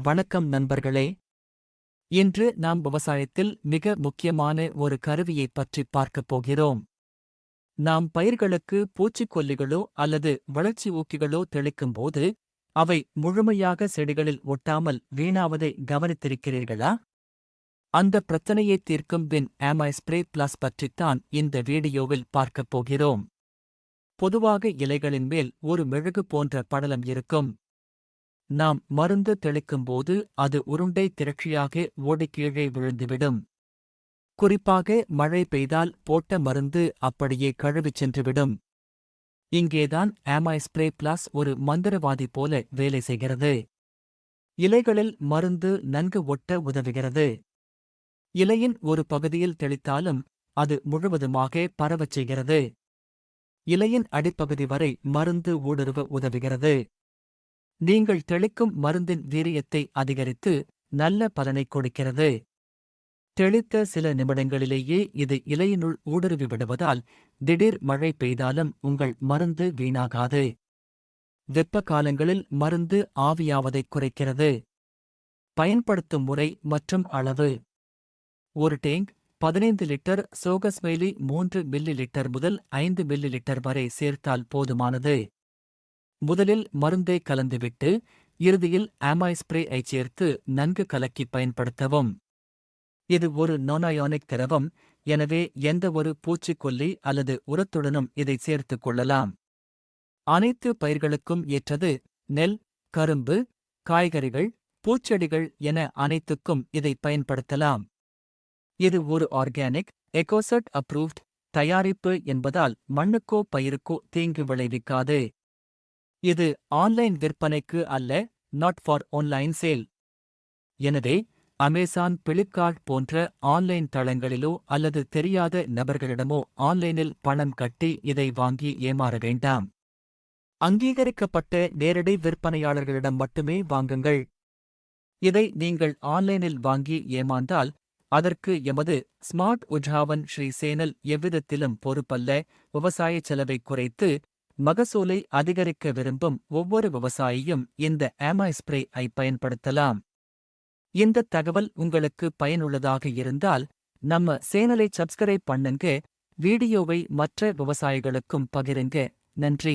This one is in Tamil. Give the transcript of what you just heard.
வணக்கம் நண்பர்களே. இன்று நாம் விவசாயத்தில் மிக முக்கியமான ஒரு கருவியைப் பற்றி பார்க்கப் போகிறோம். நாம் பயிர்களுக்கு பூச்சிக்கொல்லிகளோ அல்லது வளர்ச்சி ஊக்கிகளோ தெளிக்கும்போது அவை முழுமையாக செடிகளில் ஒட்டாமல் வீணாவதை கவனித்திருக்கிறீர்களா? அந்த பிரச்சனையை தீர்க்கும் ஸ்ப்ரே பிளஸ் பற்றித்தான் இந்த வீடியோவில் பார்க்கப் போகிறோம். பொதுவாக இலைகளின் மேல் ஒரு மெழுகு போன்ற படலம் இருக்கும். நாம் மருந்து தெளிக்கும்போது அது உருண்டை திரட்சியாக ஓடி கீழே விழுந்துவிடும். குறிப்பாக மழை பெய்தால் போட்ட மருந்து அப்படியே கழுவிச் சென்றுவிடும். இங்கேதான் ஸ்ப்ரே பிளஸ் ஒரு மந்திரவாதி போல வேலை செய்கிறது. இலைகளில் மருந்து நன்கு ஒட்ட உதவுகிறது. இலையின் ஒரு பகுதியில் தெளித்தாலும் அது முழுவதுமாக பரவச் செய்கிறது. இலையின் அடிப்பகுதி வரை மருந்து ஊடுருவ உதவுகிறது. நீங்கள் தெளிக்கும் மருந்தின் வீரியத்தை அதிகரித்து நல்ல பலனைக் கொடுக்கிறது. தெளித்த சில நிமிடங்களிலேயே இது இலையினுள் ஊடுருவிவிடுவதால் திடீர் மழை பெய்தாலும் உங்கள் மருந்து வீணாகாது. வெப்ப காலங்களில் மருந்து ஆவியாவதைக் குறைக்கிறது. பயன்படுத்தும் முறை மற்றும் அளவு: ஒரு டேங்க் 15 லிட்டர் சோகஸ்மெய்லி 3 மில்லி லிட்டர் முதல் 5 மில்லி லிட்டர் வரை சேர்த்தால் போதுமானது. முதலில் மருந்தை கலந்துவிட்டு இறுதியில் ஸ்ப்ரே ஐ சேர்த்து நன்கு கலக்கி பயன்படுத்தவும். இது ஒரு நோனாயானிக் திரவம், எனவே எந்த ஒரு பூச்சிக்கொல்லி அல்லது உரத்துடனும் இதை சேர்த்துக் கொள்ளலாம். அனைத்து பயிர்களுக்கும் ஏற்றது. நெல், கரும்பு, காய்கறிகள், பூச்செடிகள் என அனைத்துக்கும் இதை பயன்படுத்தலாம். இது ஒரு ஆர்கானிக், எகோசர்ட் அப்ரூவ்ட் தயாரிப்பு என்பதால் மண்ணுக்கோ பயிருக்கோ தீங்கு விளைவிக்காது. இது ஆன்லைன் விற்பனைக்கு அல்ல, நாட் ஃபார் ஆன்லைன் சேல். எனவே அமேசான், பிளிப்கார்ட் போன்ற ஆன்லைன் தளங்களிலோ அல்லது தெரியாத நபர்களிடமோ ஆன்லைனில் பணம் கட்டி இதை வாங்கி ஏமாற வேண்டாம். அங்கீகரிக்கப்பட்ட நேரடி விற்பனையாளர்களிடம் மட்டுமே வாங்குங்கள். இதை நீங்கள் ஆன்லைனில் வாங்கி ஏமாந்தால் அதற்கு எமது ஸ்மார்ட் உஜாவன் ஸ்ரீ சேனல் எவ்விதத்திலும் பொறுப்பல்ல. விவசாய செலவை குறைத்து மகசூலை அதிகரிக்க விரும்பும் ஒவ்வொரு விவசாயியும் இந்த ஸ்ப்ரே ஐ பயன்படுத்தலாம். இந்த தகவல் உங்களுக்கு பயனுள்ளதாக இருந்தால் நம்ம சேனலை சப்ஸ்கிரைப் பண்ணுங்க. வீடியோவை மற்ற விவசாயிகளுக்கும் பகிருங்க. நன்றி.